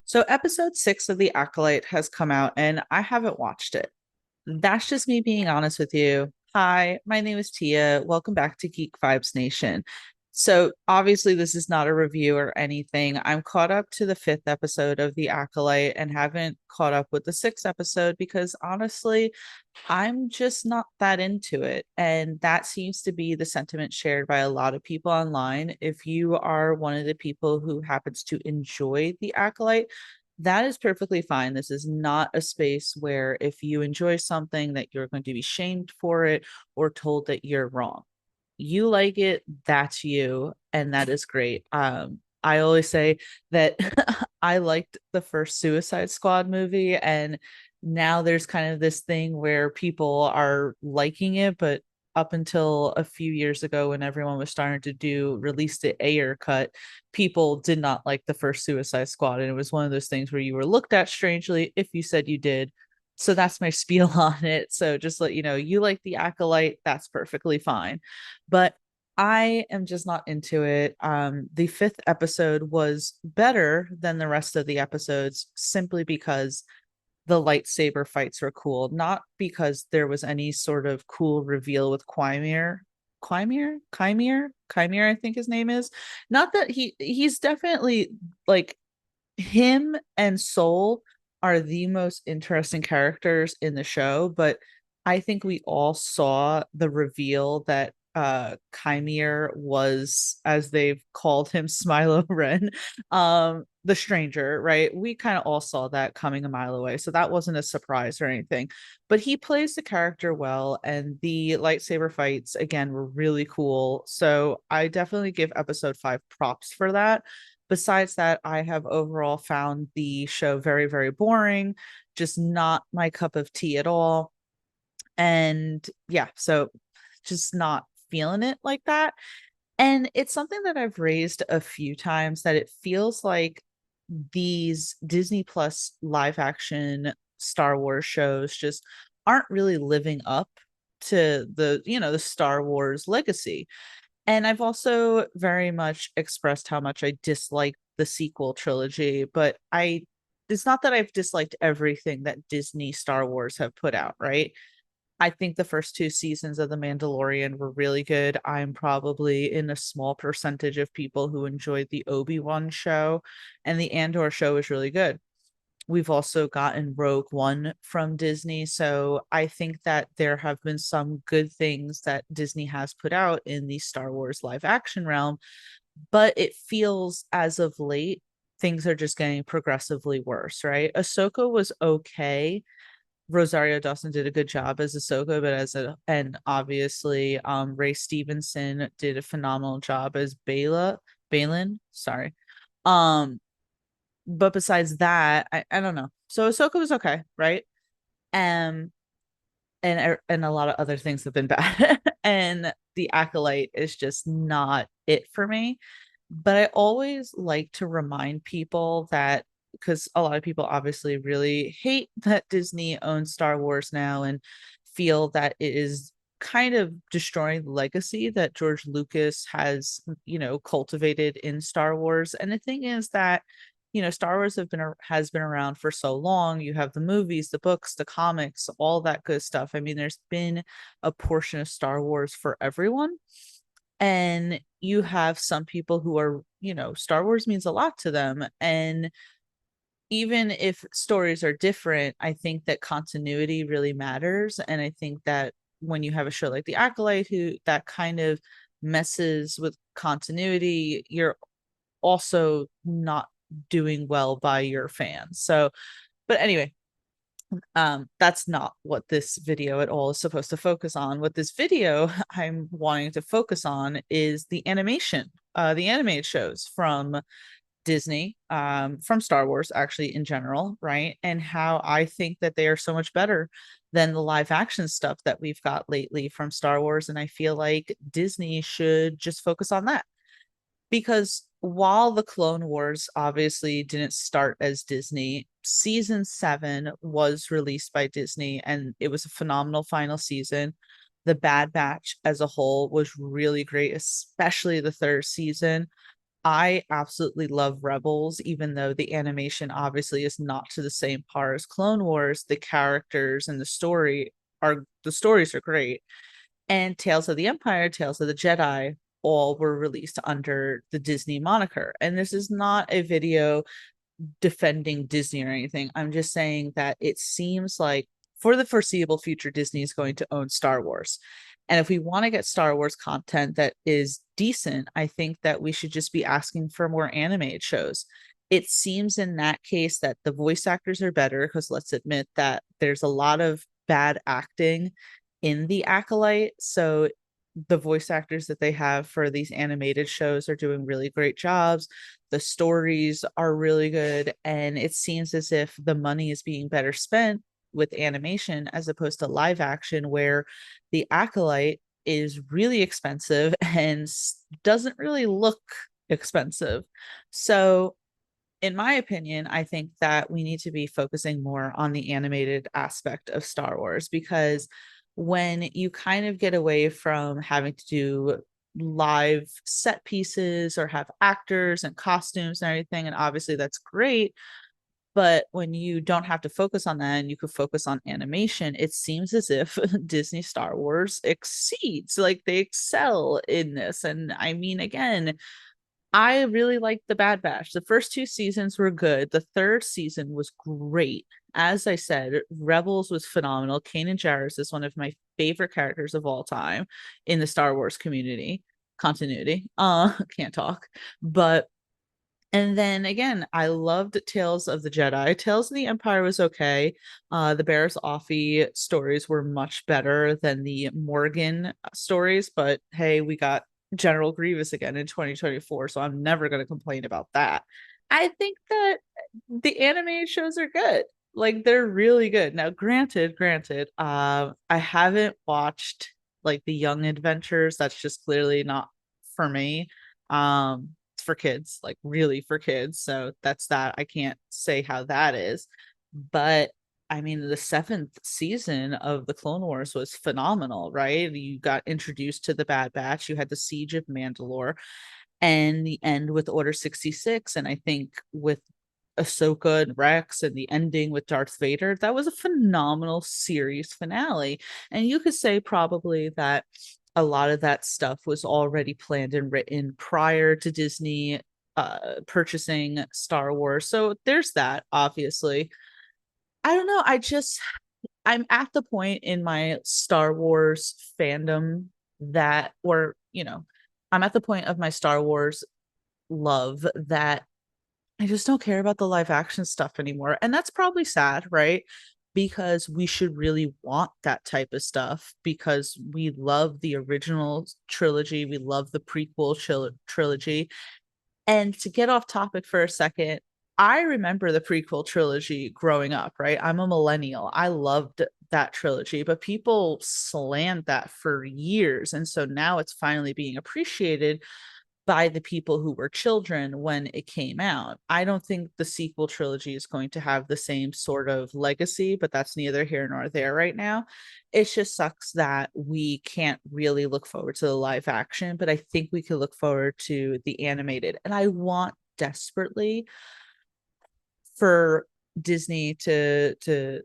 So, episode 6 of The Acolyte has come out, and I haven't watched it. That's just me being honest with you. Hi, my name is Tia. Welcome back to Geek Vibes Nation. So, obviously, this is not a review or anything. I'm caught up to the fifth episode of The Acolyte and haven't caught up with the sixth episode because honestly, I'm just not that into it. And that seems to be the sentiment shared by a lot of people online. If you are one of the people who happens to enjoy The Acolyte, that is perfectly fine. This is not a space where if you enjoy something that you're going to be shamed for it or told that you're wrong. You like it, that's you, and that is great. I always say that I liked the first Suicide Squad movie, and now there's kind of this thing where people are liking it, but up until a few years ago when everyone was starting to do release the Ayer cut, people did not like the first Suicide Squad. And it was one of those things where you were looked at strangely if you said you did. So that's my spiel on it. So just let you know, you like the Acolyte, that's perfectly fine. But I am just not into it. The fifth episode was better than the rest of the episodes simply because the lightsaber fights were cool, not because there was any sort of cool reveal with Chimere, I think his name is. Not that he's definitely like him and Soul are the most interesting characters in the show, but I think we all saw the reveal that Chimere was, as they've called him, Smilo Ren, the stranger, right? We kind of all saw that coming a mile away. So that wasn't a surprise or anything. But he plays the character well, and the lightsaber fights again were really cool. So I definitely give episode 5 props for that. Besides that, I have overall found the show very, very boring, just not my cup of tea at all. And yeah, so just not feeling it like that. And it's something that I've raised a few times that it feels like these Disney Plus live action Star Wars shows just aren't really living up to the Star Wars legacy. And I've also very much expressed how much I dislike the sequel trilogy, but it's not that I've disliked everything that Disney Star Wars have put out, right? I think the first two seasons of The Mandalorian were really good. I'm probably in a small percentage of people who enjoyed the Obi-Wan show, and the Andor show is really good. We've also gotten Rogue One from Disney. So I think that there have been some good things that Disney has put out in the Star Wars live action realm, but it feels as of late, things are just getting progressively worse, right? Ahsoka was okay. Rosario Dawson did a good job as Ahsoka, but and obviously Ray Stevenson did a phenomenal job as Balin, sorry. Um but besides that, I don't know. So Ahsoka was okay, right? Um, and a lot of other things have been bad. And the Acolyte is just not it for me. But I always like to remind people that because a lot of people obviously really hate that Disney owns Star Wars now and feel that it is kind of destroying the legacy that George Lucas has, cultivated in Star Wars. And the thing is that Star Wars has been around for so long. You have the movies, the books, the comics, all that good stuff. I mean, there's been a portion of Star Wars for everyone. And you have some people who are, Star Wars means a lot to them. And even if stories are different, I think that continuity really matters. And I think that when you have a show like The Acolyte, who that kind of messes with continuity, you're also not doing well by your fans. So, but anyway, that's not what this video at all is supposed to focus on. What this video I'm wanting to focus on is the animation, the animated shows from Disney, from Star Wars, actually, in general, right? And how I think that they are so much better than the live action stuff that we've got lately from Star Wars. And I feel like Disney should just focus on that because while the Clone Wars obviously didn't start as Disney, season 7 was released by Disney and it was a phenomenal final season. The Bad Batch as a whole was really great, especially the third season. I absolutely love Rebels, even though the animation obviously is not to the same par as Clone Wars. The characters and the stories are great. And Tales of the Empire, Tales of the Jedi all were released under the Disney moniker. And this is not a video defending Disney or anything. I'm just saying that it seems like for the foreseeable future, Disney is going to own Star Wars. And if we want to get Star Wars content that is decent, I think that we should just be asking for more animated shows. It seems in that case that the voice actors are better because let's admit that there's a lot of bad acting in the Acolyte. So the voice actors that they have for these animated shows are doing really great jobs. The stories are really good, and it seems as if the money is being better spent with animation as opposed to live action, where the Acolyte is really expensive and doesn't really look expensive. So in my opinion, I think that we need to be focusing more on the animated aspect of Star Wars because when you kind of get away from having to do live set pieces or have actors and costumes and everything, and obviously that's great. But when you don't have to focus on that and you could focus on animation, it seems as if Disney Star Wars exceeds, like they excel in this. And I mean, again, I really liked The Bad Batch. The first two seasons were good. The third season was great. As I said, Rebels was phenomenal. Kanan Jarrus is one of my favorite characters of all time in the Star Wars community continuity. Can't talk. But and then again, I loved Tales of the Jedi. Tales of the Empire was okay. The Barris Offee stories were much better than the Morgan stories, but hey, we got General Grievous again in 2024, so I'm never going to complain about that. I think that the animated shows are good. Like they're really good. Now, granted, I haven't watched like the Young Adventures. That's just clearly not for me. It's for kids, like really for kids. So that's that. I can't say how that is. But I mean, the seventh season of the Clone Wars was phenomenal, right? You got introduced to the Bad Batch, you had the Siege of Mandalore, and the end with Order 66. And I think with Ahsoka and Rex and the ending with Darth Vader, that was a phenomenal series finale. And you could say probably that a lot of that stuff was already planned and written prior to Disney purchasing Star Wars. So there's that, obviously. I don't know. I'm at the point in my Star Wars fandom that, or, I'm at the point of my Star Wars love that I just don't care about the live action stuff anymore. And that's probably sad, right? Because we should really want that type of stuff because we love the original trilogy, we love the prequel trilogy. And to get off topic for a second, I remember the prequel trilogy growing up, right? I'm a millennial. I loved that trilogy, but people slammed that for years. And so now it's finally being appreciated by the people who were children when it came out. I don't think the sequel trilogy is going to have the same sort of legacy, but that's neither here nor there right now. It just sucks that we can't really look forward to the live action, but I think we could look forward to the animated. And I want desperately for Disney to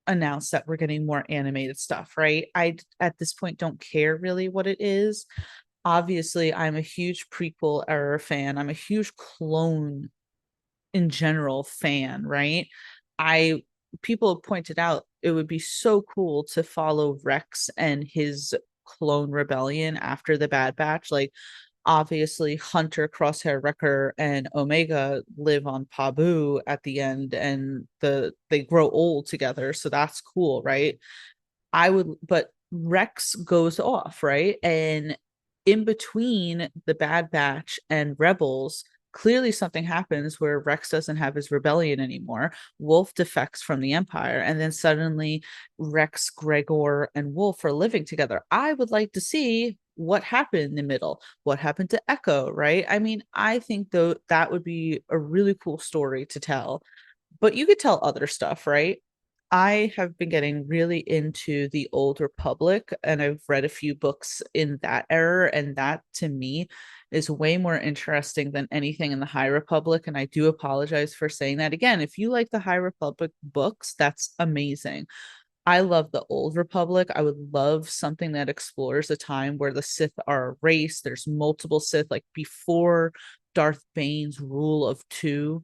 announce that we're getting more animated stuff, right? I at this point don't care really what it is. Obviously, I'm a huge prequel era fan. I'm a huge clone in general fan, right? I People have pointed out it would be so cool to follow Rex and his clone rebellion after the Bad Batch. Like obviously Hunter, Crosshair, Wrecker, and Omega live on Pabu at the end and they grow old together. So that's cool, right? But Rex goes off, right? And in between the Bad Batch and Rebels, clearly something happens where Rex doesn't have his rebellion anymore. Wolf defects from the Empire, and then suddenly Rex, Gregor, and Wolf are living together. I would like to see what happened in the middle. What happened to Echo, right? I mean, I think though that would be a really cool story to tell. But you could tell other stuff, right? I have been getting really into the Old Republic, and I've read a few books in that era, and that to me is way more interesting than anything in the High Republic. And I do apologize for saying that again. If you like the High Republic books, that's amazing. I love the Old Republic. I would love something that explores a time where the Sith are a race. There's multiple Sith, like before Darth Bane's rule of two.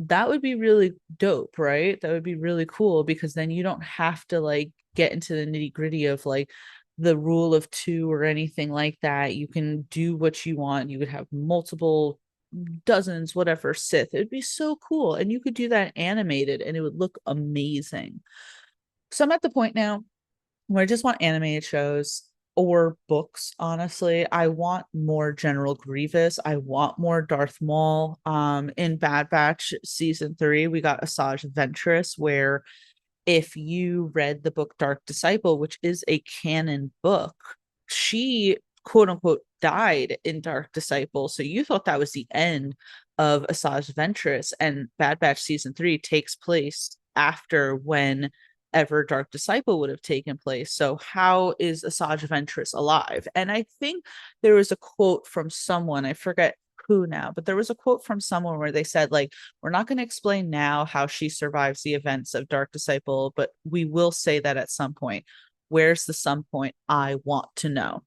That would be really dope, right? That would be really cool because then you don't have to like get into the nitty gritty of like the rule of two or anything like that. You can do what you want. You could have multiple dozens, whatever Sith. It'd be so cool. And you could do that animated and it would look amazing. So I'm at the point now where I just want animated shows or books, honestly. I want more General Grievous. I want more Darth Maul. In Bad Batch season 3, we got Asajj Ventress, where if you read the book Dark Disciple, which is a canon book, she quote unquote died in Dark Disciple. So you thought that was the end of Asajj Ventress, and Bad Batch season 3 takes place after when ever Dark Disciple would have taken place. So how is Asajj Ventress alive? And I think there was a quote from someone, I forget who now, but there was a quote from someone where they said, like, we're not going to explain now how she survives the events of Dark Disciple, but we will say that at some point. Where's the some point? I want to know.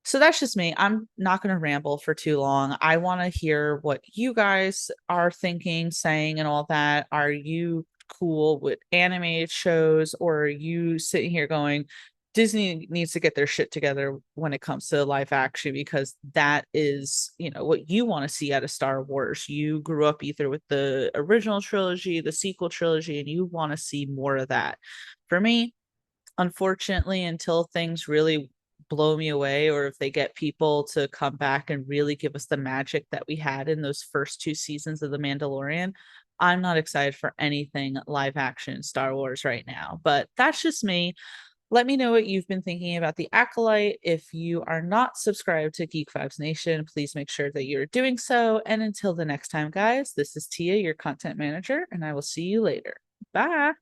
So that's just me. I'm not going to ramble for too long. I want to hear what you guys are thinking, saying, and all that. Are you cool with animated shows, or are you sitting here going, Disney needs to get their shit together when it comes to live action because that is, what you want to see out of Star Wars. You grew up either with the original trilogy, the sequel trilogy, and you want to see more of that. For me, unfortunately, until things really blow me away, or if they get people to come back and really give us the magic that we had in those first 2 seasons of The Mandalorian, I'm not excited for anything live action Star Wars right now. But that's just me. Let me know what you've been thinking about The Acolyte. If you are not subscribed to Geek Vibes Nation, please make sure that you're doing so. And until the next time, guys, this is Tia, your content manager, and I will see you later. Bye.